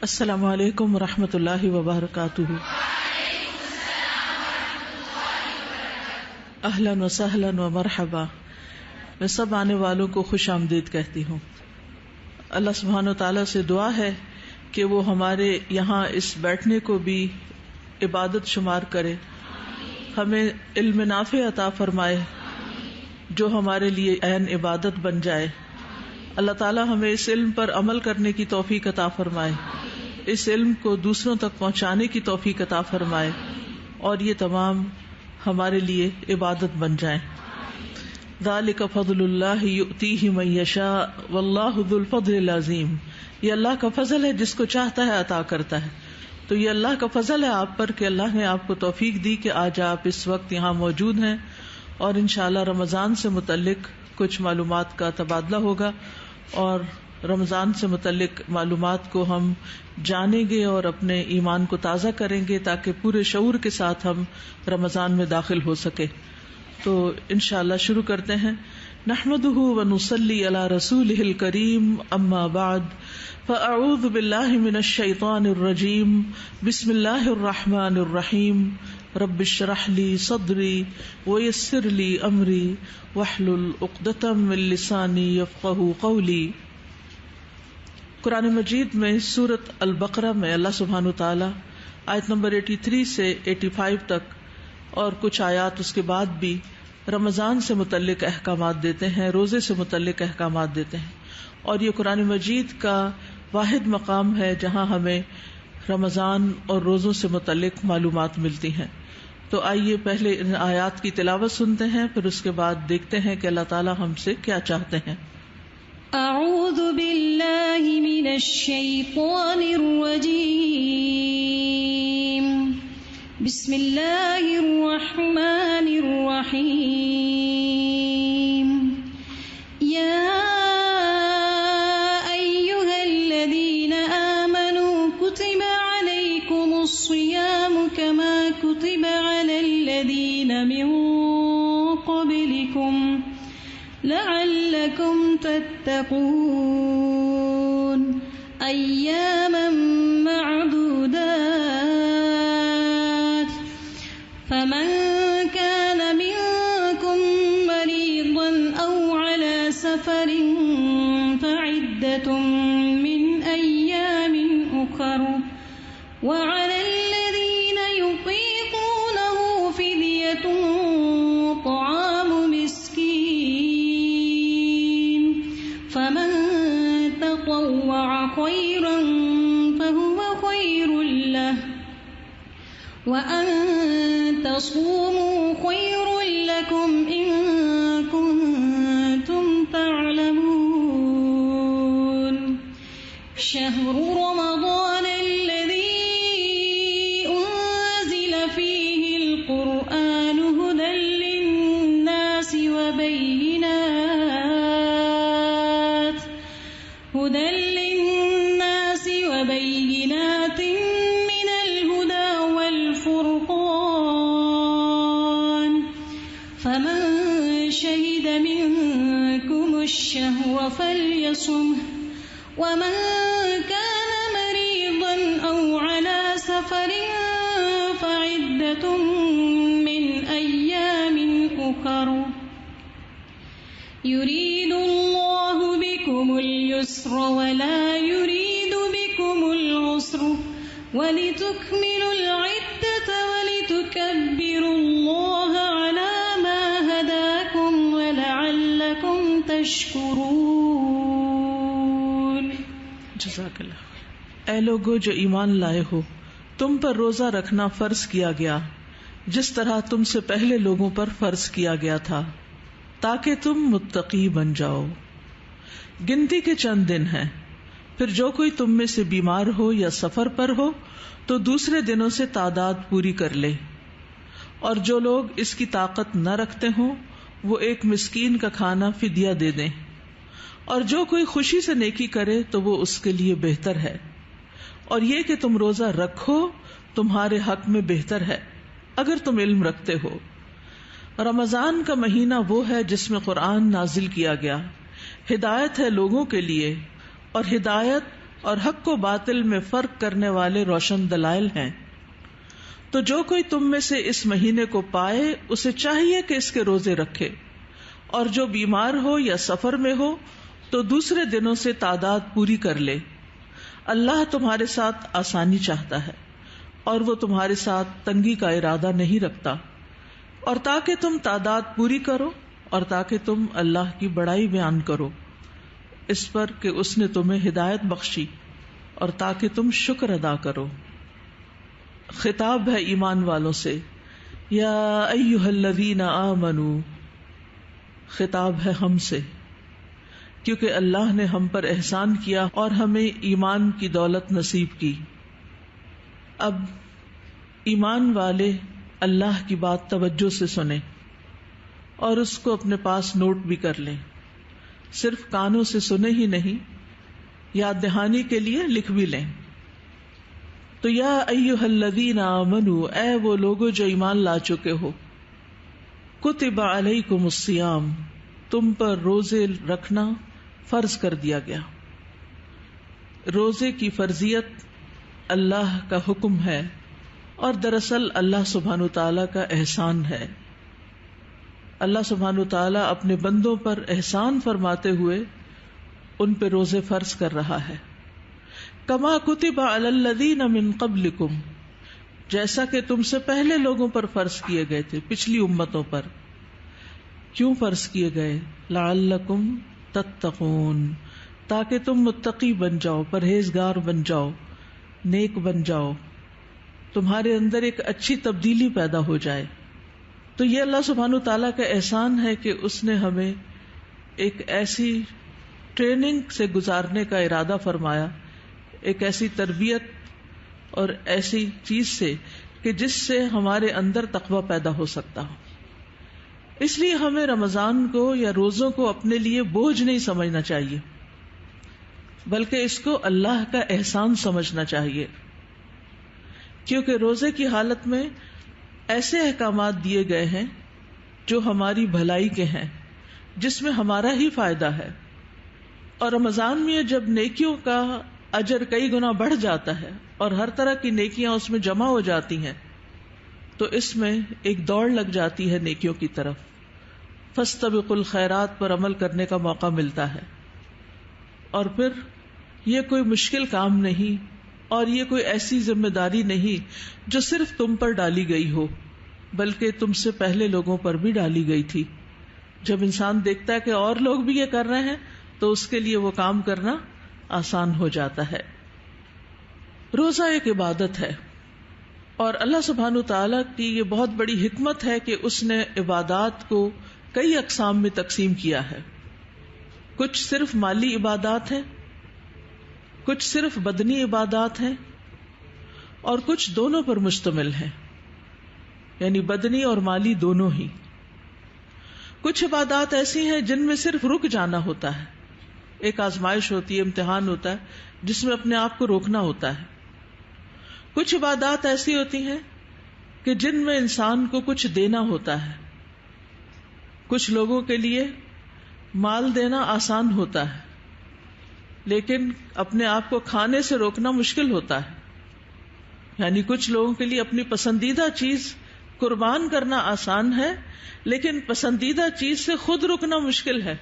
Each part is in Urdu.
السلام علیکم ورحمۃ اللہ وبرکاتہ. اہلا وسہلا ومرحبا. میں سب آنے والوں کو خوش آمدید کہتی ہوں. اللہ سبحانہ و تعالیٰ سے دعا ہے کہ وہ ہمارے یہاں اس بیٹھنے کو بھی عبادت شمار کرے, ہمیں علم نافع عطا فرمائے جو ہمارے لیے عین عبادت بن جائے. اللہ تعالیٰ ہمیں اس علم پر عمل کرنے کی توفیق عطا فرمائے, اس علم کو دوسروں تک پہنچانے کی توفیق عطا فرمائے, اور یہ تمام ہمارے لیے عبادت بن جائیں. ذالک فضل اللہ یؤتیہ من یشاء واللہ ذو الفضل العظیم. یہ اللہ کا فضل ہے, جس کو چاہتا ہے عطا کرتا ہے. تو یہ اللہ کا فضل ہے آپ پر کہ اللہ نے آپ کو توفیق دی کہ آج آپ اس وقت یہاں موجود ہیں, اور انشاءاللہ رمضان سے متعلق کچھ معلومات کا تبادلہ ہوگا, اور رمضان سے متعلق معلومات کو ہم جانیں گے اور اپنے ایمان کو تازہ کریں گے تاکہ پورے شعور کے ساتھ ہم رمضان میں داخل ہو سکے. تو انشاءاللہ شروع کرتے ہیں. نحمده ونصلي على رسوله الكريم, اما بعد فاعوذ باللہ من الشیطان الرجیم. بسم اللہ الرحمن الرحیم. رب اشرح لي صدری ويسر لي امری واحلل عقدۃ من لسانی یفقهوا قولی. قرآن مجید میں سورۃ البقرہ میں اللہ سبحانہ وتعالی آیت نمبر 83 سے 85 تک اور کچھ آیات اس کے بعد بھی رمضان سے متعلق احکامات دیتے ہیں, روزے سے متعلق احکامات دیتے ہیں. اور یہ قرآن مجید کا واحد مقام ہے جہاں ہمیں رمضان اور روزوں سے متعلق معلومات ملتی ہیں. تو آئیے پہلے ان آیات کی تلاوت سنتے ہیں, پھر اس کے بعد دیکھتے ہیں کہ اللہ تعالی ہم سے کیا چاہتے ہیں. اعوذ باللہ من الشیطان الرجیم. بسم اللہ الرحمن الرحیم. یا ایہا الذین آمنوا کتب علیکم الصیام کما کتب علی الذین من قبلکم لعلکم تتقون ایاما معدودات. فمن كان منكم مريضا أو على سفر فعدة من أيام أخر وعلى الذين يطيقونه فدية طعام مسكين فمن تطوع خيرا فهو خير له وأن تصوموا خير لكم إن كنتم تعلمون. شهر رمضان الذي أنزل فيه القرآن هدى للناس وبينات من الهدى والفرقان فمن شهد منكم الشهر فليصمه ومن كان مريضا أو على سفر فعدة من أيام أخر يريد الله بكم اليسر ولا يريد بكم العسر ولتكملوا العدة ولتكبروا الله على ما هداكم ولعلكم تشكرون. جزاک اللہ. اے لوگو جو ایمان لائے ہو, تم پر روزہ رکھنا فرض کیا گیا جس طرح تم سے پہلے لوگوں پر فرض کیا گیا تھا تاکہ تم متقی بن جاؤ. گنتی کے چند دن ہیں, پھر جو کوئی تم میں سے بیمار ہو یا سفر پر ہو تو دوسرے دنوں سے تعداد پوری کر لے, اور جو لوگ اس کی طاقت نہ رکھتے ہوں وہ ایک مسکین کا کھانا فدیہ دے دیں, اور جو کوئی خوشی سے نیکی کرے تو وہ اس کے لیے بہتر ہے, اور یہ کہ تم روزہ رکھو تمہارے حق میں بہتر ہے اگر تم علم رکھتے ہو. رمضان کا مہینہ وہ ہے جس میں قرآن نازل کیا گیا, ہدایت ہے لوگوں کے لیے, اور ہدایت اور حق و باطل میں فرق کرنے والے روشن دلائل ہیں. تو جو کوئی تم میں سے اس مہینے کو پائے اسے چاہیے کہ اس کے روزے رکھے، اور جو بیمار ہو یا سفر میں ہو تو دوسرے دنوں سے تعداد پوری کر لے. اللہ تمہارے ساتھ آسانی چاہتا ہے اور وہ تمہارے ساتھ تنگی کا ارادہ نہیں رکھتا. اور تاکہ تم تعداد پوری کرو اور تاکہ تم اللہ کی بڑائی بیان کرو اس پر کہ اس نے تمہیں ہدایت بخشی، اور تاکہ تم شکر ادا کرو. خطاب ہے ایمان والوں سے، یا ایھا الذین آمنوا، خطاب ہے ہم سے، کیونکہ اللہ نے ہم پر احسان کیا اور ہمیں ایمان کی دولت نصیب کی. اب ایمان والے اللہ کی بات توجہ سے سنیں اور اس کو اپنے پاس نوٹ بھی کر لیں. صرف کانوں سے سنے ہی نہیں، یاد دہانی کے لیے لکھ بھی لیں. تو یا ایھا الذین آمنوا، اے وہ لوگو جو ایمان لا چکے ہو، کتب علیکم الصیام، تم پر روزے رکھنا فرض کر دیا گیا. روزے کی فرضیت اللہ کا حکم ہے اور دراصل اللہ سبحانہ تعالیٰ کا احسان ہے. اللہ سبحانہ تعالیٰ اپنے بندوں پر احسان فرماتے ہوئے ان پہ روزے فرض کر رہا ہے. کما کتب علی الذین من قبلکم، جیسا کہ تم سے پہلے لوگوں پر فرض کیے گئے تھے، پچھلی امتوں پر. کیوں فرض کیے گئے؟ لعلکم تتقون، تاکہ تم متقی بن جاؤ، پرہیزگار بن جاؤ، نیک بن جاؤ، تمہارے اندر ایک اچھی تبدیلی پیدا ہو جائے. تو یہ اللہ سبحانہ تعالیٰ کا احسان ہے کہ اس نے ہمیں ایک ایسی ٹریننگ سے گزارنے کا ارادہ فرمایا، ایک ایسی تربیت اور ایسی چیز سے کہ جس سے ہمارے اندر تقویٰ پیدا ہو سکتا ہو. اس لیے ہمیں رمضان کو یا روزوں کو اپنے لیے بوجھ نہیں سمجھنا چاہیے، بلکہ اس کو اللہ کا احسان سمجھنا چاہیے. کیونکہ روزے کی حالت میں ایسے احکامات دیے گئے ہیں جو ہماری بھلائی کے ہیں، جس میں ہمارا ہی فائدہ ہے. اور رمضان میں جب نیکیوں کا اجر کئی گنا بڑھ جاتا ہے اور ہر طرح کی نیکیاں اس میں جمع ہو جاتی ہیں، تو اس میں ایک دوڑ لگ جاتی ہے نیکیوں کی طرف. فاستبقوا الخیرات پر عمل کرنے کا موقع ملتا ہے. اور پھر یہ کوئی مشکل کام نہیں اور یہ کوئی ایسی ذمہ داری نہیں جو صرف تم پر ڈالی گئی ہو، بلکہ تم سے پہلے لوگوں پر بھی ڈالی گئی تھی. جب انسان دیکھتا ہے کہ اور لوگ بھی یہ کر رہے ہیں تو اس کے لیے وہ کام کرنا آسان ہو جاتا ہے. روزہ ایک عبادت ہے اور اللہ سبحانہ تعالیٰ کی یہ بہت بڑی حکمت ہے کہ اس نے عبادات کو کئی اقسام میں تقسیم کیا ہے. کچھ صرف مالی عبادات ہیں، کچھ صرف بدنی عبادات ہیں، اور کچھ دونوں پر مشتمل ہیں، یعنی بدنی اور مالی دونوں ہی. کچھ عبادات ایسی ہیں جن میں صرف رک جانا ہوتا ہے، ایک آزمائش ہوتی ہے، امتحان ہوتا ہے جس میں اپنے آپ کو روکنا ہوتا ہے. کچھ عبادات ایسی ہوتی ہیں کہ جن میں انسان کو کچھ دینا ہوتا ہے. کچھ لوگوں کے لیے مال دینا آسان ہوتا ہے لیکن اپنے آپ کو کھانے سے روکنا مشکل ہوتا ہے. یعنی کچھ لوگوں کے لیے اپنی پسندیدہ چیز قربان کرنا آسان ہے لیکن پسندیدہ چیز سے خود رکنا مشکل ہے.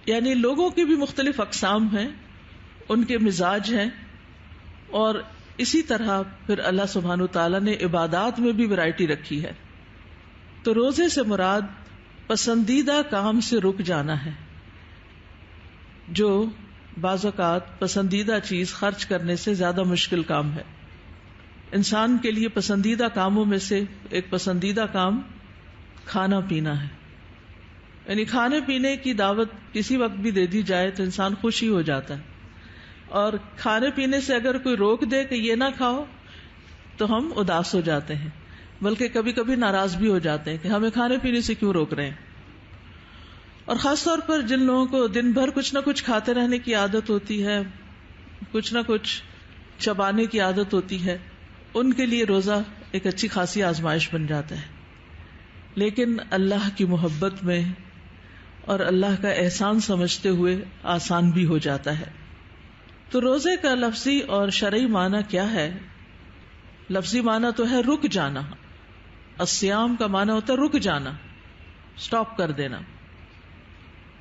یعنی لوگوں کی بھی مختلف اقسام ہیں، ان کے مزاج ہیں، اور اسی طرح پھر اللہ سبحانہ تعالیٰ نے عبادات میں بھی ورائٹی رکھی ہے. تو روزے سے مراد پسندیدہ کام سے رک جانا ہے، جو بعض اوقات پسندیدہ چیز خرچ کرنے سے زیادہ مشکل کام ہے. انسان کے لیے پسندیدہ کاموں میں سے ایک پسندیدہ کام کھانا پینا ہے. یعنی کھانے پینے کی دعوت کسی وقت بھی دے دی جائے تو انسان خوش ہی ہو جاتا ہے، اور کھانے پینے سے اگر کوئی روک دے کہ یہ نہ کھاؤ تو ہم اداس ہو جاتے ہیں، بلکہ کبھی کبھی ناراض بھی ہو جاتے ہیں کہ ہمیں کھانے پینے سے کیوں روک رہے ہیں. اور خاص طور پر جن لوگوں کو دن بھر کچھ نہ کچھ کھاتے رہنے کی عادت ہوتی ہے، کچھ نہ کچھ چبانے کی عادت ہوتی ہے، ان کے لیے روزہ ایک اچھی خاصی آزمائش بن جاتا ہے. لیکن اللہ کی محبت میں اور اللہ کا احسان سمجھتے ہوئے آسان بھی ہو جاتا ہے. تو روزے کا لفظی اور شرعی معنی کیا ہے؟ لفظی معنی تو ہے رک جانا. الصیام کا معنی ہوتا ہے رک جانا، سٹاپ کر دینا.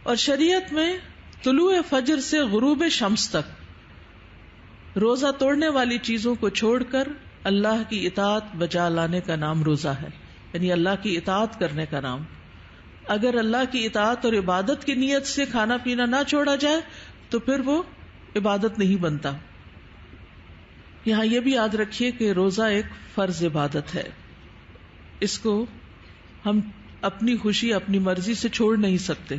اور شریعت میں طلوع فجر سے غروب شمس تک روزہ توڑنے والی چیزوں کو چھوڑ کر اللہ کی اطاعت بجا لانے کا نام روزہ ہے، یعنی اللہ کی اطاعت کرنے کا نام. اگر اللہ کی اطاعت اور عبادت کی نیت سے کھانا پینا نہ چھوڑا جائے تو پھر وہ عبادت نہیں بنتا. یہاں یہ بھی یاد رکھیے کہ روزہ ایک فرض عبادت ہے، اس کو ہم اپنی خوشی اپنی مرضی سے چھوڑ نہیں سکتے.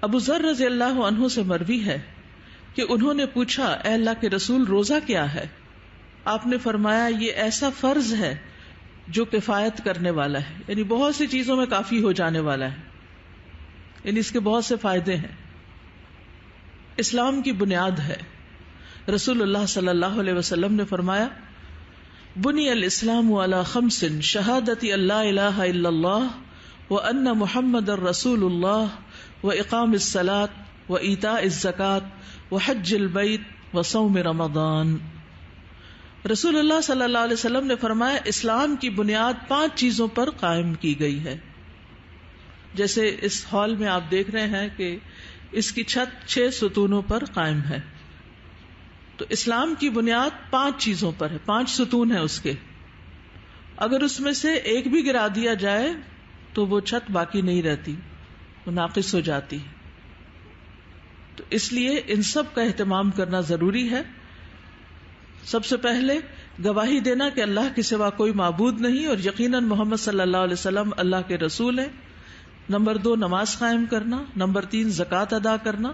ابو ذر رضی اللہ عنہ سے مروی ہے کہ انہوں نے پوچھا، اے اللہ کے رسول روزہ کیا ہے؟ آپ نے فرمایا یہ ایسا فرض ہے جو کفایت کرنے والا ہے، یعنی بہت سی چیزوں میں کافی ہو جانے والا ہے، یعنی اس کے بہت سے فائدے ہیں. اسلام کی بنیاد ہے. رسول اللہ صلی اللہ علیہ وسلم نے فرمایا، بنی الاسلام علی خمس شہادت اللہ الہ الا اللہ وان محمد رسول اللہ واقام الصلاۃ وایتاء الزکاۃ وحج البیت وصوم رمضان. رسول اللہ صلی اللہ علیہ وسلم نے فرمایا اسلام کی بنیاد 5 چیزوں پر قائم کی گئی ہے. جیسے اس ہال میں آپ دیکھ رہے ہیں کہ اس کی چھت 6 ستونوں پر قائم ہے. تو اسلام کی بنیاد 5 چیزوں پر ہے، 5 ستون ہیں اس کے. اگر اس میں سے ایک بھی گرا دیا جائے تو وہ چھت باقی نہیں رہتی، وہ ناقص ہو جاتی. تو اس لیے ان سب کا اہتمام کرنا ضروری ہے. سب سے پہلے گواہی دینا کہ اللہ کے سوا کوئی معبود نہیں اور یقیناً محمد صلی اللہ علیہ وسلم اللہ کے رسول ہیں. نمبر 2 نماز قائم کرنا. نمبر 3 زکوٰۃ ادا کرنا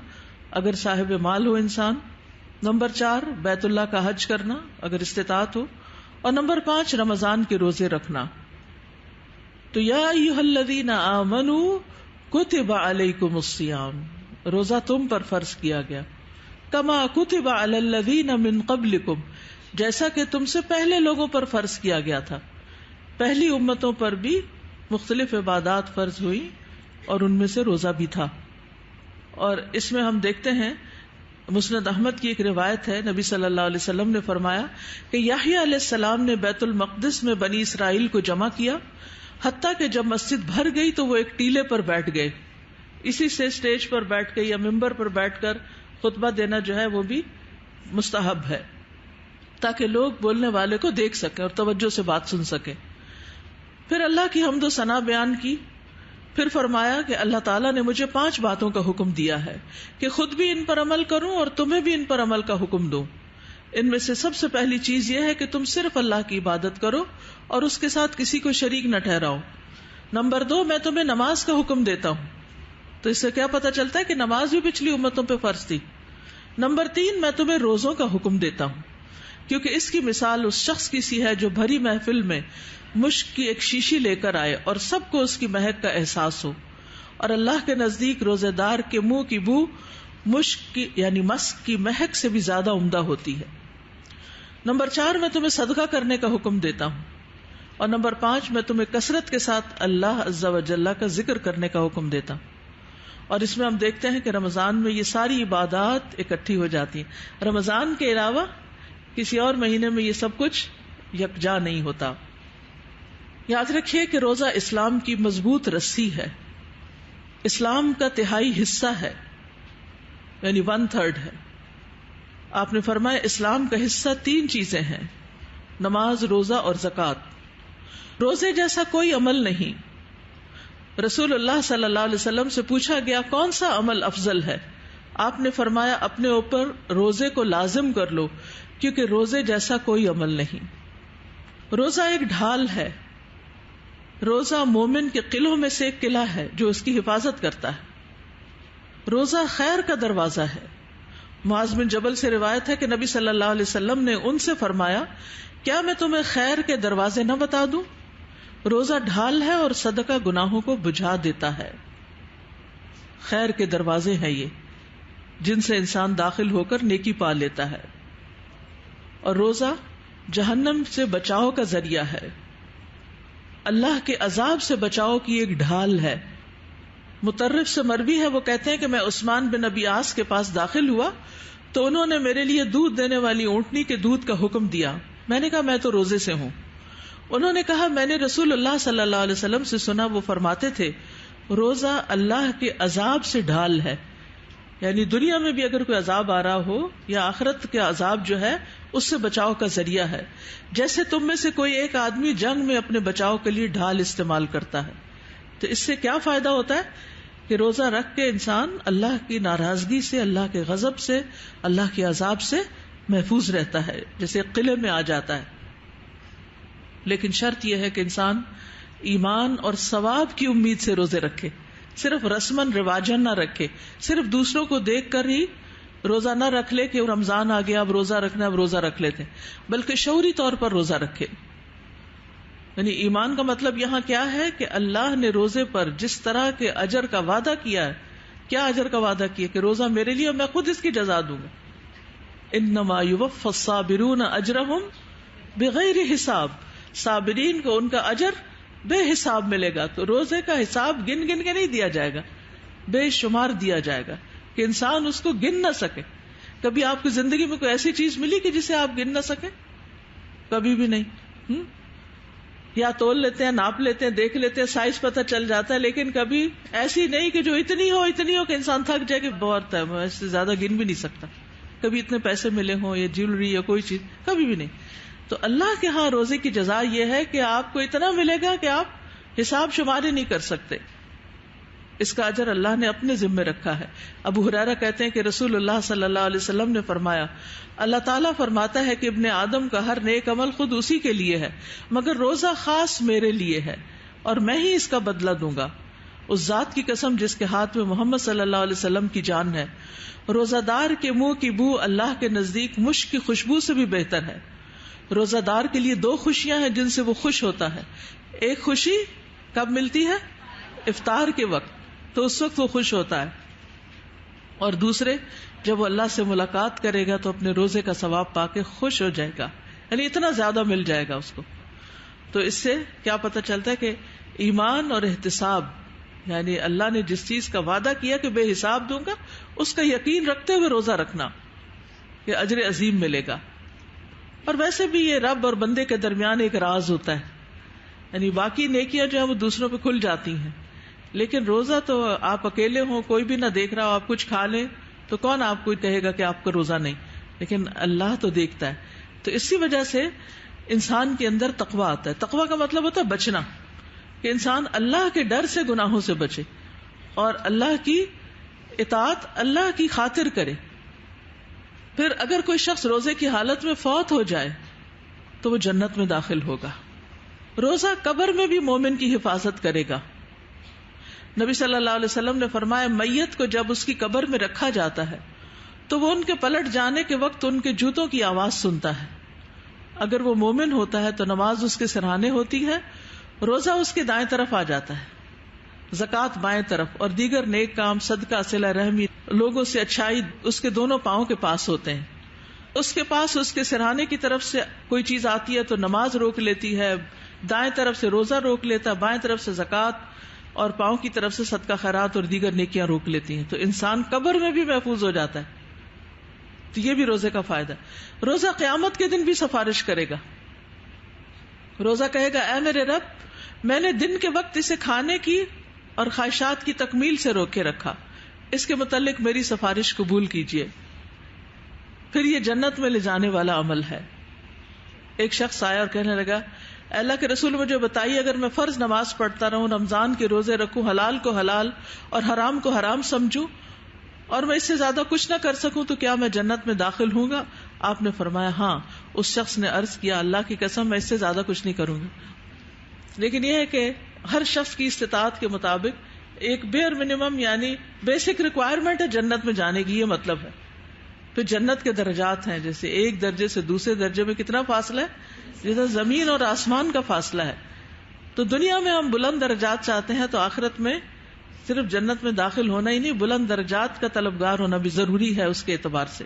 اگر صاحب مال ہو انسان. نمبر 4 بیت اللہ کا حج کرنا اگر استطاعت ہو. اور نمبر 5 رمضان کے روزے رکھنا. تو یا ایھا الذین آمنوا کتب علیکم الصیام، روزہ تم پر فرض کیا گیا. کما کتب علی الذین من قبلکم، جیسا کہ تم سے پہلے لوگوں پر فرض کیا گیا تھا. پہلی امتوں پر بھی مختلف عبادات فرض ہوئی اور ان میں سے روزہ بھی تھا. اور اس میں ہم دیکھتے ہیں مسند احمد کی ایک روایت ہے، نبی صلی اللہ علیہ وسلم نے فرمایا کہ یحییٰ علیہ السلام نے بیت المقدس میں بنی اسرائیل کو جمع کیا، حتیٰ کہ جب مسجد بھر گئی تو وہ ایک ٹیلے پر بیٹھ گئے. اسی سے اسٹیج پر بیٹھ کے یا ممبر پر بیٹھ کر خطبہ دینا جو ہے وہ بھی مستحب ہے، تاکہ لوگ بولنے والے کو دیکھ سکیں اور توجہ سے بات سن سکیں. پھر اللہ کی حمد و ثنا بیان کی. پھر فرمایا کہ اللہ تعالیٰ نے مجھے 5 باتوں کا حکم دیا ہے کہ خود بھی ان پر عمل کروں اور تمہیں بھی ان پر عمل کا حکم دوں. ان میں سے سب سے پہلی چیز یہ ہے کہ تم صرف اللہ کی عبادت کرو اور اس کے ساتھ کسی کو شریک نہ ٹھہراؤ. نمبر 2 میں تمہیں نماز کا حکم دیتا ہوں. تو اس سے کیا پتہ چلتا ہے کہ نماز بھی پچھلی امتوں پہ فرض تھی. نمبر 3 میں تمہیں روزوں کا حکم دیتا ہوں، کیونکہ اس کی مثال اس شخص کی سی ہے جو بھری محفل میں مشک کی ایک شیشی لے کر آئے اور سب کو اس کی مہک کا احساس ہو. اور اللہ کے نزدیک روزے دار کے منہ کی بو مشک کی یعنی مسک کی مہک سے بھی زیادہ عمدہ ہوتی ہے. نمبر 4 میں تمہیں صدقہ کرنے کا حکم دیتا ہوں. اور نمبر 5 میں تمہیں کثرت کے ساتھ اللہ عز و جل کا ذکر کرنے کا حکم دیتا ہوں. اور اس میں ہم دیکھتے ہیں کہ رمضان میں یہ ساری عبادات اکٹھی ہو جاتی ہیں. رمضان کے علاوہ کسی اور مہینے میں یہ سب کچھ یکجا نہیں ہوتا. یاد رکھیے کہ روزہ اسلام کی مضبوط رسی ہے، اسلام کا 1/3 حصہ ہے، یعنی 1/3 ہے. آپ نے فرمایا اسلام کا حصہ 3 چیزیں ہیں، نماز، روزہ اور زکوٰۃ. روزے جیسا کوئی عمل نہیں. رسول اللہ صلی اللہ علیہ وسلم سے پوچھا گیا کون سا عمل افضل ہے؟ آپ نے فرمایا اپنے اوپر روزے کو لازم کر لو، کیونکہ روزے جیسا کوئی عمل نہیں. روزہ ایک ڈھال ہے. روزہ مومن کے قلعوں میں سے ایک قلعہ ہے جو اس کی حفاظت کرتا ہے. روزہ خیر کا دروازہ ہے. معاذ بن جبل سے روایت ہے کہ نبی صلی اللہ علیہ وسلم نے ان سے فرمایا کیا میں تمہیں خیر کے دروازے نہ بتا دوں؟ روزہ ڈھال ہے اور صدقہ گناہوں کو بجھا دیتا ہے. خیر کے دروازے ہیں یہ جن سے انسان داخل ہو کر نیکی پا لیتا ہے. اور روزہ جہنم سے بچاؤ کا ذریعہ ہے، اللہ کے عذاب سے بچاؤ کی ایک ڈھال ہے. مطرف سے مروی ہے، وہ کہتے ہیں کہ میں عثمان بن ابی عاص کے پاس داخل ہوا تو انہوں نے میرے لیے دودھ دینے والی اونٹنی کے دودھ کا حکم دیا. میں نے کہا میں تو روزے سے ہوں. انہوں نے کہا میں نے رسول اللہ صلی اللہ علیہ وسلم سے سنا, وہ فرماتے تھے روزہ اللہ کے عذاب سے ڈھال ہے. یعنی دنیا میں بھی اگر کوئی عذاب آ رہا ہو یا آخرت کے عذاب جو ہے اس سے بچاؤ کا ذریعہ ہے. جیسے تم میں سے کوئی ایک آدمی جنگ میں اپنے بچاؤ کے لیے ڈھال استعمال کرتا ہے. تو اس سے کیا فائدہ ہوتا ہے کہ روزہ رکھ کے انسان اللہ کی ناراضگی سے, اللہ کے غضب سے, اللہ کے عذاب سے محفوظ رہتا ہے, جیسے قلعے میں آ جاتا ہے. لیکن شرط یہ ہے کہ انسان ایمان اور ثواب کی امید سے روزے رکھے, صرف رسمن رواجن نہ رکھے, صرف دوسروں کو دیکھ کر ہی روزہ نہ رکھ لے کہ رمضان آ گیا اب روزہ رکھنا, اب روزہ رکھ لیتے, بلکہ شعوری طور پر روزہ رکھے. یعنی ایمان کا مطلب یہاں کیا ہے کہ اللہ نے روزے پر جس طرح کے اجر کا وعدہ کیا ہے, کیا اجر کا وعدہ کیا کہ روزہ میرے لیے میں خود اس کی جزا دوں گا. انما یوفی الصابرون اجرہم بغیر حساب, صابرین کو ان کا اجر بے حساب ملے گا. تو روزے کا حساب گن گن کے نہیں دیا جائے گا, بے شمار دیا جائے گا کہ انسان اس کو گن نہ سکے. کبھی آپ کی زندگی میں کوئی ایسی چیز ملی کہ جسے آپ گن نہ سکیں؟ کبھی بھی نہیں. یا تول لیتے ہیں, ناپ لیتے ہیں, دیکھ لیتے ہیں, سائز پتہ چل جاتا ہے, لیکن کبھی ایسی نہیں کہ جو اتنی ہو کہ انسان تھک جائے کہ بہت ہے, میں اس سے زیادہ گن بھی نہیں سکتا. کبھی اتنے پیسے ملے ہوں یا جیولری یا کوئی چیز, کبھی بھی نہیں. تو اللہ کے ہاں روزے کی جزا یہ ہے کہ آپ کو اتنا ملے گا کہ آپ حساب شماری نہیں کر سکتے. اس کا اجر اللہ نے اپنے ذمے رکھا ہے. ابو ہریرہ کہتے ہیں کہ رسول اللہ صلی اللہ علیہ وسلم نے فرمایا اللہ تعالیٰ فرماتا ہے کہ ابن آدم کا ہر نیک عمل خود اسی کے لیے ہے, مگر روزہ خاص میرے لیے ہے اور میں ہی اس کا بدلہ دوں گا. اس ذات کی قسم جس کے ہاتھ میں محمد صلی اللہ علیہ وسلم کی جان ہے, روزہ دار کے منہ کی بو اللہ کے نزدیک مشک کی خوشبو سے بھی بہتر ہے. روزہ دار کے لیے 2 خوشیاں ہیں جن سے وہ خوش ہوتا ہے. ایک خوشی کب ملتی ہے؟ افطار کے وقت, تو اس وقت وہ خوش ہوتا ہے. اور دوسرے جب وہ اللہ سے ملاقات کرے گا تو اپنے روزے کا ثواب پا کے خوش ہو جائے گا, یعنی اتنا زیادہ مل جائے گا اس کو. تو اس سے کیا پتہ چلتا ہے کہ ایمان اور احتساب, یعنی اللہ نے جس چیز کا وعدہ کیا کہ بے حساب دوں گا, اس کا یقین رکھتے ہوئے روزہ رکھنا کہ اجر عظیم ملے گا. اور ویسے بھی یہ رب اور بندے کے درمیان ایک راز ہوتا ہے, یعنی باقی نیکیاں جو ہیں وہ دوسروں پہ کھل جاتی ہیں, لیکن روزہ تو آپ اکیلے ہوں, کوئی بھی نہ دیکھ رہا ہو, آپ کچھ کھا لیں تو کون آپ کو کہے گا کہ آپ کا روزہ نہیں, لیکن اللہ تو دیکھتا ہے. تو اسی وجہ سے انسان کے اندر تقوی آتا ہے. تقوی کا مطلب ہوتا ہے بچنا, کہ انسان اللہ کے ڈر سے گناہوں سے بچے اور اللہ کی اطاعت اللہ کی خاطر کرے. پھر اگر کوئی شخص روزے کی حالت میں فوت ہو جائے تو وہ جنت میں داخل ہوگا. روزہ قبر میں بھی مومن کی حفاظت کرے گا. نبی صلی اللہ علیہ وسلم نے فرمایا میت کو جب اس کی قبر میں رکھا جاتا ہے تو وہ ان کے پلٹ جانے کے وقت ان کے جوتوں کی آواز سنتا ہے. اگر وہ مومن ہوتا ہے تو نماز اس کے سرہانے ہوتی ہے, روزہ اس کے دائیں طرف آ جاتا ہے, زکوٰۃ بائیں طرف, اور دیگر نیک کام, صدقہ, صلہ رحمی, لوگوں سے اچھائی اس کے دونوں پاؤں کے پاس ہوتے ہیں. اس کے پاس اس کے سرہانے کی طرف سے کوئی چیز آتی ہے تو نماز روک لیتی ہے, دائیں طرف سے روزہ روک لیتا ہے, بائیں طرف سے زکوٰۃ اور پاؤں کی طرف سے صدقہ خیرات اور دیگر نیکیاں روک لیتی ہیں. تو انسان قبر میں بھی محفوظ ہو جاتا ہے. تو یہ بھی روزے کا فائدہ. روزہ قیامت کے دن بھی سفارش کرے گا. روزہ کہے گا اے میرے رب, میں نے دن کے وقت اسے کھانے کی اور خواہشات کی تکمیل سے روکے رکھا, اس کے متعلق میری سفارش قبول کیجیے. پھر یہ جنت میں لے جانے والا عمل ہے. ایک شخص آیا اور کہنے لگا اے اللہ کے رسول مجھے بتائیے, اگر میں فرض نماز پڑھتا رہوں, رمضان کے روزے رکھوں, حلال کو حلال اور حرام کو حرام سمجھوں اور میں اس سے زیادہ کچھ نہ کر سکوں تو کیا میں جنت میں داخل ہوں گا؟ آپ نے فرمایا ہاں. اس شخص نے عرض کیا اللہ کی قسم میں اس سے زیادہ کچھ نہیں کروں گا. لیکن یہ ہے کہ ہر شخص کی استطاعت کے مطابق ایک بیئر منیمم یعنی بیسک ریکوائرمنٹ ہے جنت میں جانے کی, یہ مطلب ہے. پھر جنت کے درجات ہیں, جیسے ایک درجے سے دوسرے درجے میں کتنا فاصلہ ہے, جیسے زمین اور آسمان کا فاصلہ ہے. تو دنیا میں ہم بلند درجات چاہتے ہیں تو آخرت میں صرف جنت میں داخل ہونا ہی نہیں, بلند درجات کا طلبگار ہونا بھی ضروری ہے اس کے اعتبار سے.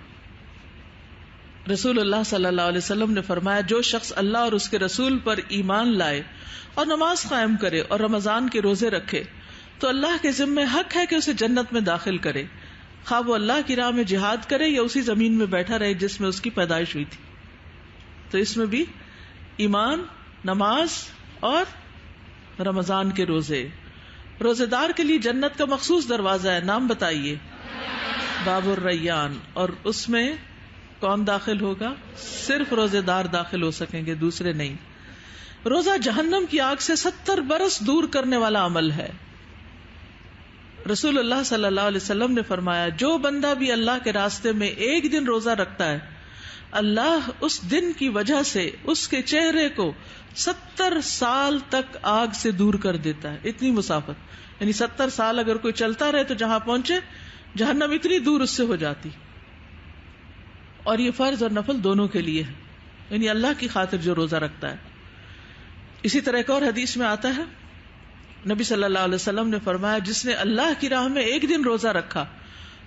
رسول اللہ صلی اللہ علیہ وسلم نے فرمایا جو شخص اللہ اور اس کے رسول پر ایمان لائے اور نماز قائم کرے اور رمضان کے روزے رکھے تو اللہ کے ذمے حق ہے کہ اسے جنت میں داخل کرے. خواہ وہ اللہ کی راہ میں جہاد کرے یا اسی زمین میں بیٹھا رہے جس میں اس کی پیدائش ہوئی تھی. تو اس میں بھی ایمان، نماز اور رمضان کے روزے. روزے دار کے لیے جنت کا مخصوص دروازہ ہے، نام بتائیے. باب الریان. اور اس میں کون داخل ہوگا؟ صرف روزے دار داخل ہو سکیں گے، دوسرے نہیں. روزہ جہنم کی آگ سے 70 برس دور کرنے والا عمل ہے. رسول اللہ صلی اللہ علیہ وسلم نے فرمایا جو بندہ بھی اللہ کے راستے میں ایک دن روزہ رکھتا ہے، اللہ اس دن کی وجہ سے اس کے چہرے کو 70 سال تک آگ سے دور کر دیتا ہے. اتنی مسافت، یعنی 70 سال اگر کوئی چلتا رہے تو جہاں پہنچے جہنم اتنی دور اس سے ہو جاتی. اور یہ فرض اور نفل دونوں کے لیے ہے، یعنی اللہ کی خاطر جو روزہ رکھتا ہے. اسی طرح ایک اور حدیث میں آتا ہے، نبی صلی اللہ علیہ وسلم نے فرمایا جس نے اللہ کی راہ میں ایک دن روزہ رکھا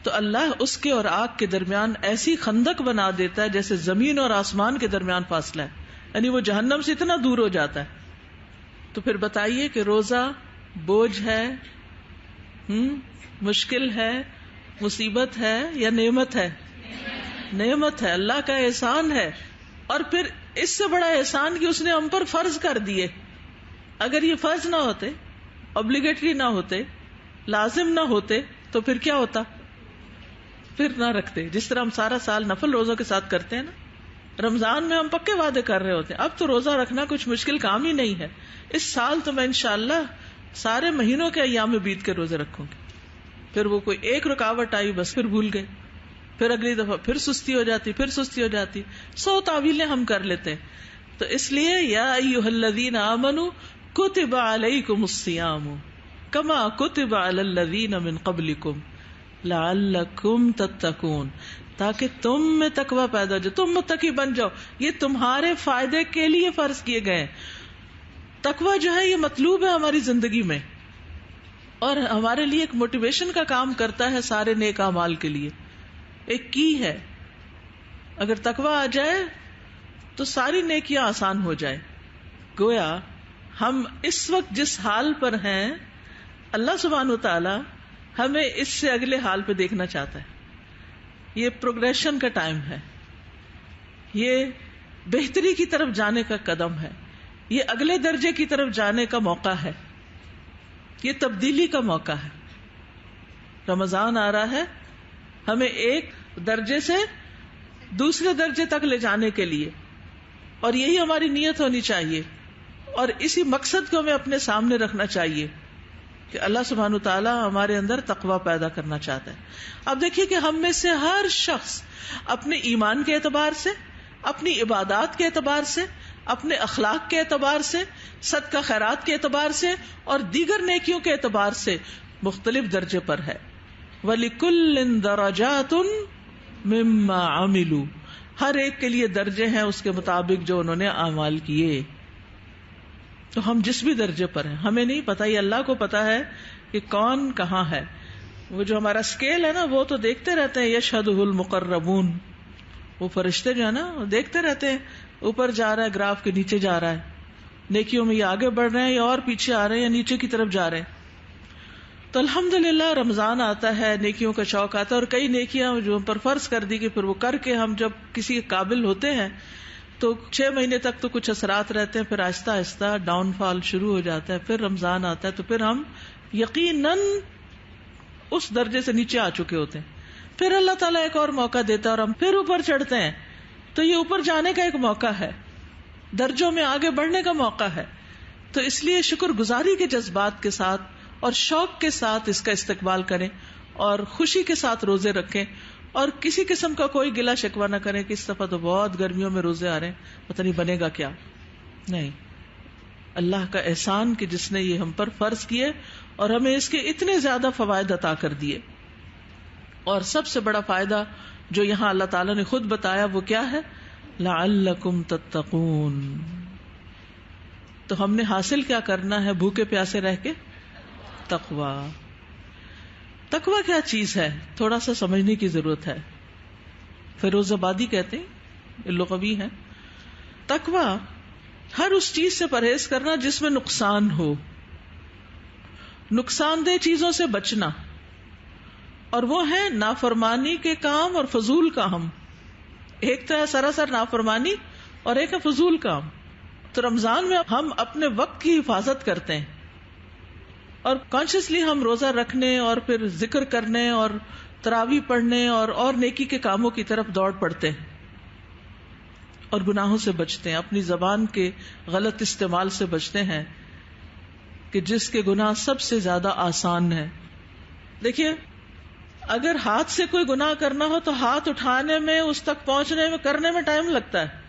تو اللہ اس کے اور آگ کے درمیان ایسی خندق بنا دیتا ہے جیسے زمین اور آسمان کے درمیان فاصلہ ہے، یعنی وہ جہنم سے اتنا دور ہو جاتا ہے. تو پھر بتائیے کہ روزہ بوجھ ہے، مشکل ہے، مصیبت ہے یا نعمت ہے؟ نعمت ہے، اللہ کا احسان ہے. اور پھر اس سے بڑا احسان کہ اس نے ہم پر فرض کر دیے. اگر یہ فرض نہ ہوتے، اوبلیگیٹری نہ ہوتے، لازم نہ ہوتے تو پھر کیا ہوتا؟ پھر نہ رکھتے. جس طرح ہم سارا سال نفل روزوں کے ساتھ کرتے ہیں نا، رمضان میں ہم پکے وعدے کر رہے ہوتے ہیں اب تو روزہ رکھنا کچھ مشکل کام ہی نہیں ہے، اس سال تو میں انشاءاللہ سارے مہینوں کے ایام میں بیت کے روزے رکھوں گی. پھر وہ کوئی ایک رکاوٹ آئی، بس پھر بھول گئے، پھر اگلی دفعہ پھر سستی ہو جاتی، پھر سستی ہو جاتی، 100 تعویلیں ہم کر لیتے ہیں. تو اس لیے یا ایھا الذین آمنوا کتب علیکم الصیام کما کتب علی الذین من قبلکم لعلکم تتقون، تاکہ تم میں تقوی پیدا ہو جائے، تم متقی بن جاؤ. یہ تمہارے فائدے کے لیے فرض کیے گئے. تقوی جو ہے یہ مطلوب ہے ہماری زندگی میں، اور ہمارے لیے ایک موٹیویشن کا کام کرتا ہے سارے نیک اعمال کے لیے. ایک کی ہے، اگر تقوی آ جائے تو ساری نیکیاں آسان ہو جائے. گویا ہم اس وقت جس حال پر ہیں اللہ سبحانہ وتعالی ہمیں اس سے اگلے حال پہ دیکھنا چاہتا ہے. یہ پروگریشن کا ٹائم ہے، یہ بہتری کی طرف جانے کا قدم ہے، یہ اگلے درجے کی طرف جانے کا موقع ہے، یہ تبدیلی کا موقع ہے. رمضان آ رہا ہے ہمیں ایک درجے سے دوسرے درجے تک لے جانے کے لیے، اور یہی ہماری نیت ہونی چاہیے، اور اسی مقصد کو ہمیں اپنے سامنے رکھنا چاہیے کہ اللہ سبحانہ تعالیٰ ہمارے اندر تقوی پیدا کرنا چاہتا ہے. اب دیکھیے کہ ہم میں سے ہر شخص اپنے ایمان کے اعتبار سے، اپنی عبادات کے اعتبار سے، اپنے اخلاق کے اعتبار سے، صدقہ خیرات کے اعتبار سے اور دیگر نیکیوں کے اعتبار سے مختلف درجے پر ہے. وَلِكُلٍّ دَرَجَاتٌ مِّمَّا عَمِلُوا، ہر ایک کے لیے درجے ہیں اس کے مطابق جو انہوں نے اعمال کیے. تو ہم جس بھی درجے پر ہیں، ہمیں نہیں پتا، یہ اللہ کو پتا ہے کہ کون کہاں ہے. وہ جو ہمارا اسکیل ہے نا، وہ تو دیکھتے رہتے ہیں، یشہدہ المقربون، وہ فرشتے جو ہے نا وہ دیکھتے رہتے ہیں، اوپر جا رہا ہے گراف کے نیچے جا رہا ہے، نیکیوں میں یہ آگے بڑھ رہے ہیں یا اور پیچھے آ رہے ہیں یا نیچے کی طرف جا رہے ہیں. تو الحمدللہ رمضان آتا ہے، نیکیوں کا شوق آتا ہے، اور کئی نیکیاں جو ہم پر فرض کر دی کہ پھر وہ کر کے ہم جب کسی قابل ہوتے ہیں تو 6 مہینے تک تو کچھ اثرات رہتے ہیں، پھر آہستہ آہستہ ڈاؤن فال شروع ہو جاتا ہے. پھر رمضان آتا ہے تو پھر ہم یقیناً اس درجے سے نیچے آ چکے ہوتے ہیں. پھر اللہ تعالیٰ ایک اور موقع دیتا ہے اور ہم پھر اوپر چڑھتے ہیں. تو یہ اوپر جانے کا ایک موقع ہے، درجوں میں آگے بڑھنے کا موقع ہے. تو اس لیے شکر گزاری کے جذبات کے ساتھ اور شوق کے ساتھ اس کا استقبال کریں، اور خوشی کے ساتھ روزے رکھیں، اور کسی قسم کا کوئی گلا شکوہ نہ کریں کہ اس دفعہ تو بہت گرمیوں میں روزے آ رہے ہیں، پتہ نہیں بنے گا کیا. نہیں، اللہ کا احسان کہ جس نے یہ ہم پر فرض کیے اور ہمیں اس کے اتنے زیادہ فوائد عطا کر دیے. اور سب سے بڑا فائدہ جو یہاں اللہ تعالیٰ نے خود بتایا وہ کیا ہے؟ لعلکم تتقون. تو ہم نے حاصل کیا کرنا ہے بھوکے پیاسے رہ کے؟ تقوی. تقوی کیا چیز ہے تھوڑا سا سمجھنے کی ضرورت ہے. فیروز آبادی کہتے ہیں، لغوی ہے، تقوی ہر اس چیز سے پرہیز کرنا جس میں نقصان ہو، نقصان دہ چیزوں سے بچنا، اور وہ ہیں نافرمانی کے کام اور فضول کام. ایک تو ہے سراسر نافرمانی اور ایک ہے فضول کام. تو رمضان میں ہم اپنے وقت کی حفاظت کرتے ہیں اور کانشیسلی ہم روزہ رکھنے اور پھر ذکر کرنے اور تراویح پڑھنے اور نیکی کے کاموں کی طرف دوڑ پڑتے ہیں اور گناہوں سے بچتے ہیں, اپنی زبان کے غلط استعمال سے بچتے ہیں کہ جس کے گناہ سب سے زیادہ آسان ہے. دیکھیے اگر ہاتھ سے کوئی گناہ کرنا ہو تو ہاتھ اٹھانے میں, اس تک پہنچنے میں, کرنے میں ٹائم لگتا ہے.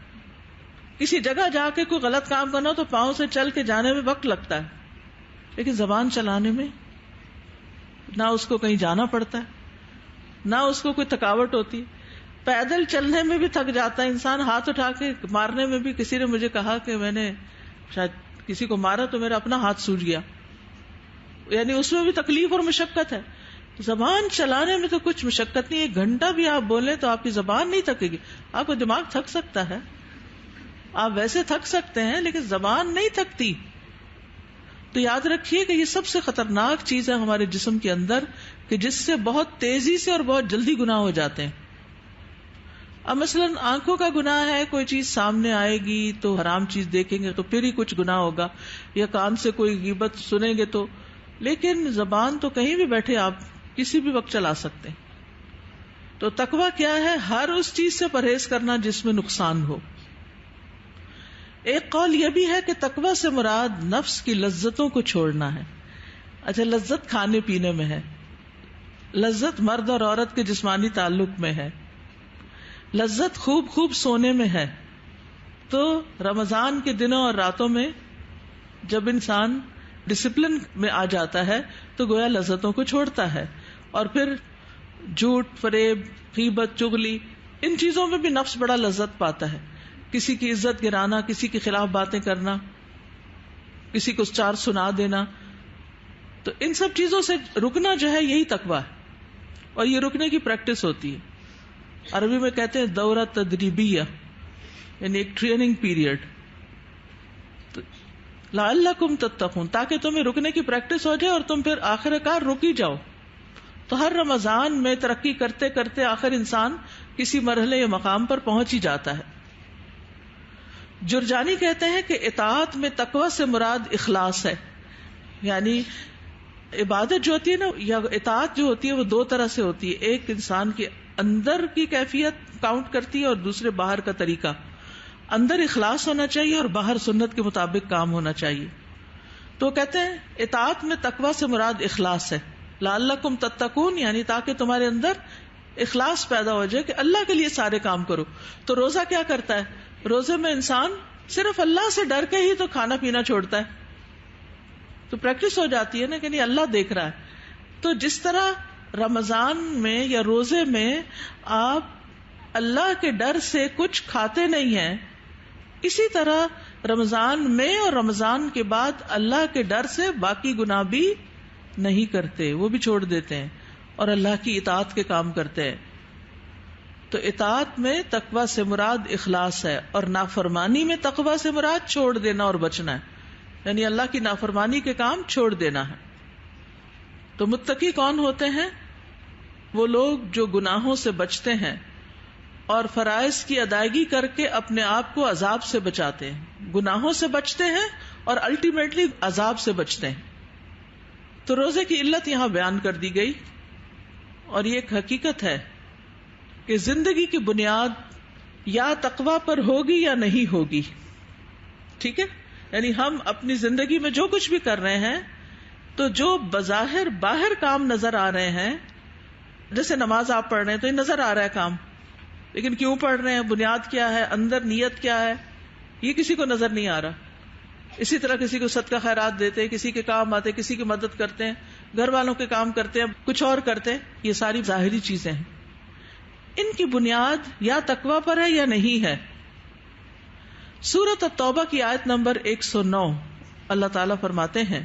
کسی جگہ جا کے کوئی غلط کام کرنا ہو تو پاؤں سے چل کے جانے میں وقت لگتا ہے, لیکن زبان چلانے میں نہ اس کو کہیں جانا پڑتا ہے, نہ اس کو کوئی تھکاوٹ ہوتی. پیدل چلنے میں بھی تھک جاتا ہے انسان, ہاتھ اٹھا کے مارنے میں بھی. کسی نے مجھے کہا کہ میں نے شاید کسی کو مارا تو میرا اپنا ہاتھ سوج گیا, یعنی اس میں بھی تکلیف اور مشقت ہے. زبان چلانے میں تو کچھ مشقت نہیں. 1 گھنٹہ بھی آپ بولیں تو آپ کی زبان نہیں تھکے گی. آپ کا دماغ تھک سکتا ہے, آپ ویسے تھک سکتے ہیں, لیکن زبان نہیں تھکتی. تو یاد رکھیے کہ یہ سب سے خطرناک چیز ہے ہمارے جسم کے اندر, کہ جس سے بہت تیزی سے اور بہت جلدی گناہ ہو جاتے ہیں. اب مثلاً آنکھوں کا گناہ ہے, کوئی چیز سامنے آئے گی تو حرام چیز دیکھیں گے تو پھر ہی کچھ گناہ ہوگا, یا کان سے کوئی غیبت سنیں گے تو. لیکن زبان تو کہیں بھی بیٹھے آپ کسی بھی وقت چلا سکتے ہیں. تو تقویٰ کیا ہے؟ ہر اس چیز سے پرہیز کرنا جس میں نقصان ہو. ایک قول یہ بھی ہے کہ تقویٰ سے مراد نفس کی لذتوں کو چھوڑنا ہے. اچھا, لذت کھانے پینے میں ہے, لذت مرد اور عورت کے جسمانی تعلق میں ہے, لذت خوب سونے میں ہے. تو رمضان کے دنوں اور راتوں میں جب انسان ڈسپلن میں آ جاتا ہے تو گویا لذتوں کو چھوڑتا ہے. اور پھر جھوٹ, فریب, غیبت, چغلی, ان چیزوں میں بھی نفس بڑا لذت پاتا ہے. کسی کی عزت گرانا, کسی کے خلاف باتیں کرنا, کسی کو 4 سنا دینا. تو ان سب چیزوں سے رکنا جو ہے یہی تقویٰ ہے, اور یہ رکنے کی پریکٹس ہوتی ہے. عربی میں کہتے ہیں دورہ تدریبیہ, یعنی ایک ٹریننگ پیریڈ. لعلکم تتقون, تاکہ تمہیں رکنے کی پریکٹس ہو جائے اور تم پھر آخر کار رک ہی جاؤ. تو ہر رمضان میں ترقی کرتے کرتے آخر انسان کسی مرحلے یا مقام پر پہنچ ہی جاتا ہے. جرجانی کہتے ہیں کہ اطاعت میں تقویٰ سے مراد اخلاص ہے. یعنی عبادت جو ہوتی ہے نا, یا اطاعت جو ہوتی ہے, وہ 2 طرح سے ہوتی ہے. ایک انسان کے اندر کی کیفیت کاؤنٹ کرتی ہے اور دوسرے باہر کا طریقہ. اندر اخلاص ہونا چاہیے اور باہر سنت کے مطابق کام ہونا چاہیے. تو کہتے ہیں اطاعت میں تقویٰ سے مراد اخلاص ہے. لعلکم تتقون, یعنی تاکہ تمہارے اندر اخلاص پیدا ہو جائے کہ اللہ کے لیے سارے کام کرو. تو روزہ کیا کرتا ہے؟ روزے میں انسان صرف اللہ سے ڈر کے ہی تو کھانا پینا چھوڑتا ہے. تو پریکٹس ہو جاتی ہے نا کہ نہیں اللہ دیکھ رہا ہے. تو جس طرح رمضان میں یا روزے میں آپ اللہ کے ڈر سے کچھ کھاتے نہیں ہیں, اسی طرح رمضان میں اور رمضان کے بعد اللہ کے ڈر سے باقی گناہ بھی نہیں کرتے, وہ بھی چھوڑ دیتے ہیں اور اللہ کی اطاعت کے کام کرتے ہیں. تو اطاعت میں تقویٰ سے مراد اخلاص ہے, اور نافرمانی میں تقویٰ سے مراد چھوڑ دینا اور بچنا ہے, یعنی اللہ کی نافرمانی کے کام چھوڑ دینا ہے. تو متقی کون ہوتے ہیں؟ وہ لوگ جو گناہوں سے بچتے ہیں اور فرائض کی ادائیگی کر کے اپنے آپ کو عذاب سے بچاتے ہیں. گناہوں سے بچتے ہیں اور الٹیمیٹلی عذاب سے بچتے ہیں. تو روزے کی علت یہاں بیان کر دی گئی, اور یہ ایک حقیقت ہے کہ زندگی کی بنیاد یا تقویٰ پر ہوگی یا نہیں ہوگی. ٹھیک ہے, یعنی ہم اپنی زندگی میں جو کچھ بھی کر رہے ہیں, تو جو بظاہر باہر کام نظر آ رہے ہیں, جیسے نماز آپ پڑھ رہے ہیں تو یہ نظر آ رہا ہے کام, لیکن کیوں پڑھ رہے ہیں, بنیاد کیا ہے, اندر نیت کیا ہے, یہ کسی کو نظر نہیں آ رہا. اسی طرح کسی کو صدقہ خیرات دیتے ہیں, کسی کے کام آتے, کسی کی مدد کرتے ہیں, گھر والوں کے کام کرتے ہیں, کچھ اور کرتے ہیں, یہ ساری ظاہری چیزیں ہیں. ان کی بنیاد یا تقویٰ پر ہے یا نہیں ہے. سورۃ التوبہ کی آیت نمبر 109 اللہ تعالیٰ فرماتے ہیں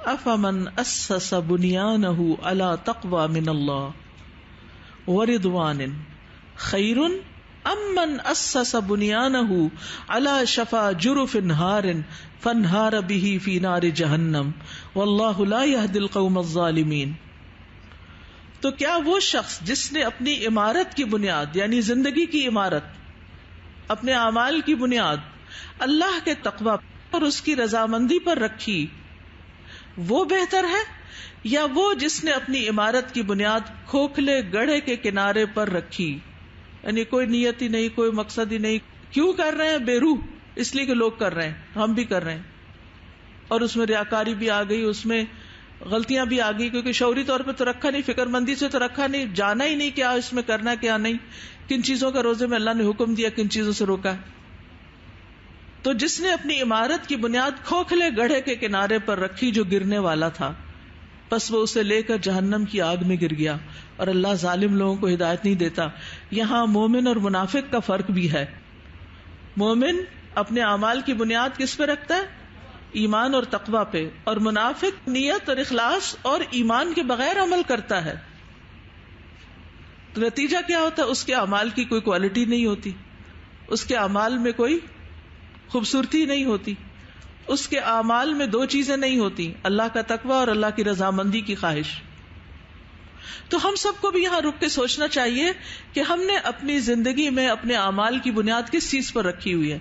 افمن اسس بنیانہ علی تقوی من اللہ ورضوان خیر ام من اسس بنیانہ علی شفا جرف ہار فانہار به فی نار جہنم واللہ لا یہدی القوم الظالمین. تو کیا وہ شخص جس نے اپنی عمارت کی بنیاد یعنی زندگی کی عمارت، اپنے اعمال کی بنیاد اللہ کے تقوی اور اس کی رضامندی پر رکھی، وہ بہتر ہے یا وہ جس نے اپنی عمارت کی بنیاد کھوکھلے گڑھے کے کنارے پر رکھی؟ یعنی کوئی نیت ہی نہیں، کوئی مقصد ہی نہیں، کیوں کر رہے ہیں؟ بے روح، اس لیے کہ لوگ کر رہے ہیں، ہم بھی کر رہے ہیں، اور اس میں ریاکاری بھی آ گئی، اس میں غلطیاں بھی آ گئی، کیونکہ شعوری طور پہ تو رکھا نہیں، فکر مندی سے تو رکھا نہیں، جانا ہی نہیں کیا اس میں کرنا کیا نہیں، کن چیزوں کا روزے میں اللہ نے حکم دیا، کن چیزوں سے روکا۔ تو جس نے اپنی عمارت کی بنیاد کھوکھلے گڑھے کے کنارے پر رکھی جو گرنے والا تھا، بس وہ اسے لے کر جہنم کی آگ میں گر گیا، اور اللہ ظالم لوگوں کو ہدایت نہیں دیتا۔ یہاں مومن اور منافق کا فرق بھی ہے۔ مومن اپنے اعمال کی بنیاد کس پہ رکھتا ہے؟ ایمان اور تقوی پہ، اور منافق نیت اور اخلاص اور ایمان کے بغیر عمل کرتا ہے۔ تو نتیجہ کیا ہوتا ہے؟ اس کے اعمال کی کوئی کوالٹی نہیں ہوتی، اس کے اعمال میں کوئی خوبصورتی نہیں ہوتی، اس کے اعمال میں دو چیزیں نہیں ہوتی، اللہ کا تقوی اور اللہ کی رضامندی کی خواہش۔ تو ہم سب کو بھی یہاں رک کے سوچنا چاہیے کہ ہم نے اپنی زندگی میں اپنے اعمال کی بنیاد کس چیز پر رکھی ہوئی ہے،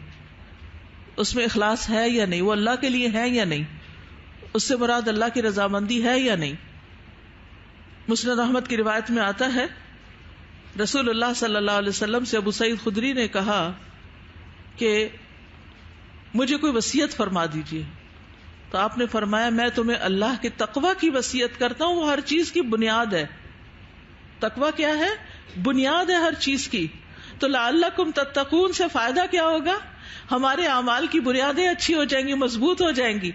اس میں اخلاص ہے یا نہیں، وہ اللہ کے لیے ہے یا نہیں، اس سے مراد اللہ کی رضامندی ہے یا نہیں۔ مسند احمد کی روایت میں آتا ہے، رسول اللہ صلی اللہ علیہ وسلم سے ابو سعید خدری نے کہا کہ مجھے کوئی وصیت فرما دیجیے، تو آپ نے فرمایا میں تمہیں اللہ کے تقوی کی وصیت کرتا ہوں، وہ ہر چیز کی بنیاد ہے۔ تقوی کیا ہے؟ بنیاد ہے ہر چیز کی۔ تو لعلکم تتقون سے فائدہ کیا ہوگا؟ ہمارے اعمال کی بنیادیں اچھی ہو جائیں گی، مضبوط ہو جائیں گی۔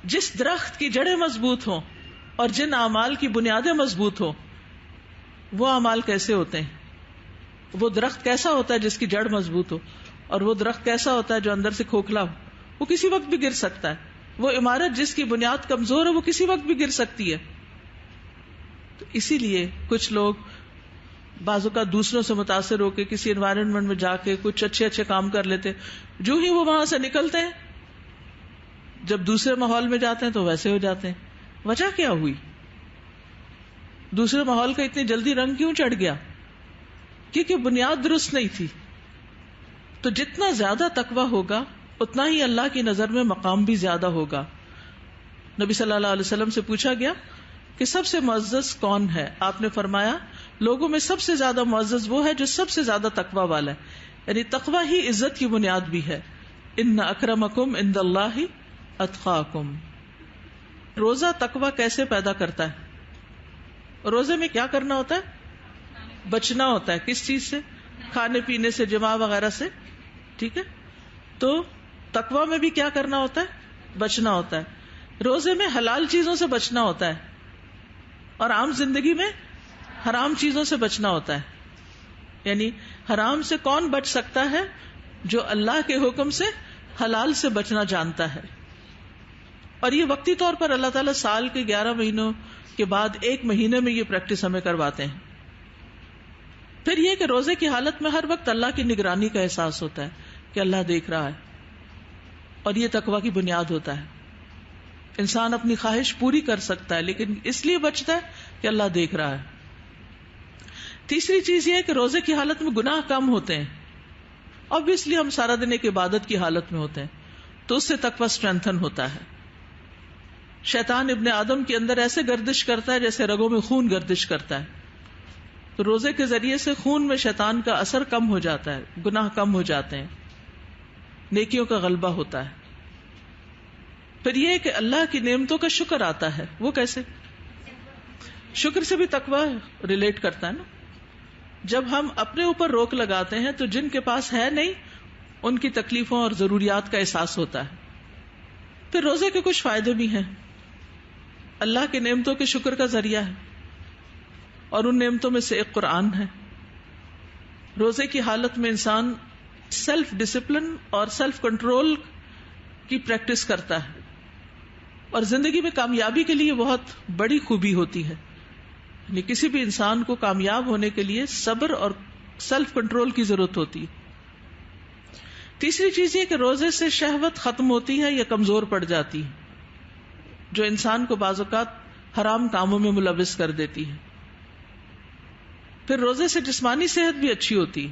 جس درخت کی جڑیں مضبوط ہوں اور جن اعمال کی بنیادیں مضبوط ہوں، وہ اعمال کیسے ہوتے ہیں؟ وہ درخت کیسا ہوتا ہے جس کی جڑ مضبوط ہو، اور وہ درخت کیسا ہوتا ہے جو اندر سے کھوکھلا ہو؟ وہ کسی وقت بھی گر سکتا ہے۔ وہ عمارت جس کی بنیاد کمزور ہے وہ کسی وقت بھی گر سکتی ہے۔ تو اسی لیے کچھ لوگ بعض اوقات دوسروں سے متاثر ہو کے کسی انوائرمنٹ میں جا کے کچھ اچھے اچھے کام کر لیتے، جو ہی وہ وہاں سے نکلتے ہیں، جب دوسرے ماحول میں جاتے ہیں تو ویسے ہو جاتے ہیں۔ وجہ کیا ہوئی؟ دوسرے ماحول کا اتنی جلدی رنگ کیوں چڑھ گیا؟ کیونکہ بنیاد درست نہیں تھی۔ تو جتنا زیادہ تقوی ہوگا اتنا ہی اللہ کی نظر میں مقام بھی زیادہ ہوگا۔ نبی صلی اللہ علیہ وسلم سے پوچھا گیا کہ سب سے معزز کون ہے؟ آپ نے فرمایا لوگوں میں سب سے زیادہ معزز وہ ہے جو سب سے زیادہ تقوی والا ہے، یعنی تقوی ہی عزت کی بنیاد بھی ہے۔ ان اکرمکم عند اللہ اتقاکم۔ روزہ تقوی کیسے پیدا کرتا ہے؟ روزے میں کیا کرنا ہوتا ہے؟ بچنا ہوتا ہے۔ کس چیز سے؟ کھانے پینے سے، جماع وغیرہ سے، ٹھیک ہے؟ تو تقوی میں بھی کیا کرنا ہوتا ہے؟ بچنا ہوتا ہے۔ روزے میں حلال چیزوں سے بچنا ہوتا ہے، اور عام زندگی میں حرام چیزوں سے بچنا ہوتا ہے۔ یعنی حرام سے کون بچ سکتا ہے؟ جو اللہ کے حکم سے حلال سے بچنا جانتا ہے۔ اور یہ وقتی طور پر اللہ تعالیٰ سال کے 11 مہینوں کے بعد ایک مہینے میں یہ پریکٹس ہمیں کرواتے ہیں۔ پھر یہ کہ روزے کی حالت میں ہر وقت اللہ کی نگرانی کا احساس ہوتا ہے کہ اللہ دیکھ رہا ہے، اور یہ تقوی کی بنیاد ہوتا ہے۔ انسان اپنی خواہش پوری کر سکتا ہے لیکن اس لیے بچتا ہے کہ اللہ دیکھ رہا ہے۔ تیسری چیز یہ ہے کہ روزے کی حالت میں گناہ کم ہوتے ہیں۔ obviously ہم سارا دن ایک عبادت کی حالت میں ہوتے ہیں، تو اس سے تقوی اسٹرینتھن ہوتا ہے۔ شیطان ابن آدم کے اندر ایسے گردش کرتا ہے جیسے رگوں میں خون گردش کرتا ہے، تو روزے کے ذریعے سے خون میں شیطان کا اثر کم ہو جاتا ہے، گناہ کم ہو جاتے ہیں، نیکیوں کا غلبہ ہوتا ہے۔ پھر یہ کہ اللہ کی نعمتوں کا شکر آتا ہے۔ وہ کیسے؟ شکر سے بھی تقوی ریلیٹ کرتا ہے نا۔ جب ہم اپنے اوپر روک لگاتے ہیں تو جن کے پاس ہے نہیں ان کی تکلیفوں اور ضروریات کا احساس ہوتا ہے۔ پھر روزے کے کچھ فائدے بھی ہیں۔ اللہ کی نعمتوں کے شکر کا ذریعہ ہے، اور ان نعمتوں میں سے ایک قرآن ہے۔ روزے کی حالت میں انسان سیلف ڈسپلن اور سیلف کنٹرول کی پریکٹس کرتا ہے، اور زندگی میں کامیابی کے لیے بہت بڑی خوبی ہوتی ہے۔ یعنی کسی بھی انسان کو کامیاب ہونے کے لیے صبر اور سیلف کنٹرول کی ضرورت ہوتی ہے۔ تیسری چیز یہ کہ روزے سے شہوت ختم ہوتی ہے یا کمزور پڑ جاتی ہے، جو انسان کو بعض اوقات حرام کاموں میں ملوث کر دیتی ہے۔ پھر روزے سے جسمانی صحت بھی اچھی ہوتی.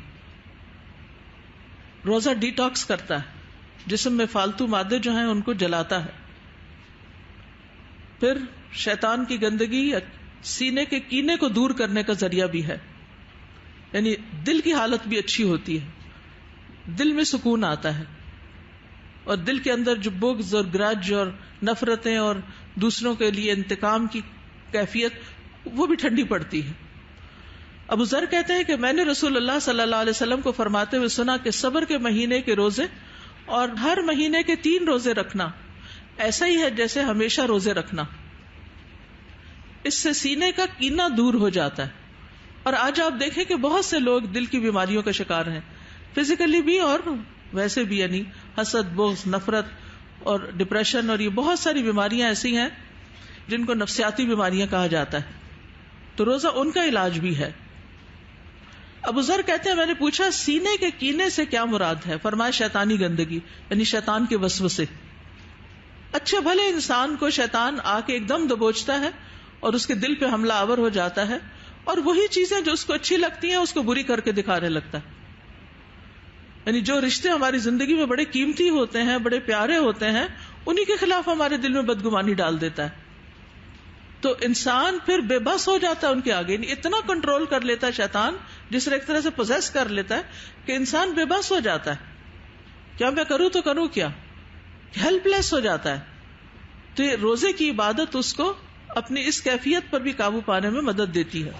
روزہ ڈیٹاکس کرتا ہے، جسم میں فالتو مادے جو ہیں ان کو جلاتا ہے. پھر شیطان کی گندگی سینے کے کینے کو دور کرنے کا ذریعہ بھی ہے، یعنی دل کی حالت بھی اچھی ہوتی ہے، دل میں سکون آتا ہے، اور دل کے اندر جو بغض اور گرج اور نفرتیں اور دوسروں کے لیے انتقام کی کیفیت وہ بھی ٹھنڈی پڑتی ہے. ابو ذر کہتے ہیں کہ میں نے رسول اللہ صلی اللہ علیہ وسلم کو فرماتے ہوئے سنا کہ صبر کے مہینے کے روزے اور ہر مہینے کے 3 روزے رکھنا ایسا ہی ہے جیسے ہمیشہ روزے رکھنا. اس سے سینے کا کینہ دور ہو جاتا ہے. اور آج آپ دیکھیں کہ بہت سے لوگ دل کی بیماریوں کا شکار ہیں، فزیکلی بھی اور ویسے بھی، یعنی حسد، بغض، نفرت اور ڈپریشن، اور یہ بہت ساری بیماریاں ایسی ہیں جن کو نفسیاتی بیماریاں کہا جاتا ہے. تو روزہ ان کا علاج بھی ہے. ابو ذر کہتے ہیں میں نے پوچھا سینے کے کینے سے کیا مراد ہے؟ فرمایا شیطانی گندگی، یعنی شیطان کے وسوسے. اچھے بھلے انسان کو شیطان آ کے ایک دم دبوچتا ہے اور اس کے دل پہ حملہ آور ہو جاتا ہے، اور وہی چیزیں جو اس کو اچھی لگتی ہیں اس کو بری کر کے دکھانے لگتا ہے. یعنی جو رشتے ہماری زندگی میں بڑے قیمتی ہوتے ہیں، بڑے پیارے ہوتے ہیں، انہی کے خلاف ہمارے دل میں بدگمانی ڈال دیتا ہے. تو انسان پھر بے بس ہو جاتا ہے ان کے آگے. اتنا کنٹرول کر لیتا ہے شیطان، جس طرح ایک طرح سے پوزیس کر لیتا ہے کہ انسان بے بس ہو جاتا ہے. کیا میں کروں تو کروں کیا؟ ہیلپ لیس ہو جاتا ہے. تو یہ روزے کی عبادت اس کو اپنی اس کیفیت پر بھی قابو پانے میں مدد دیتی ہے.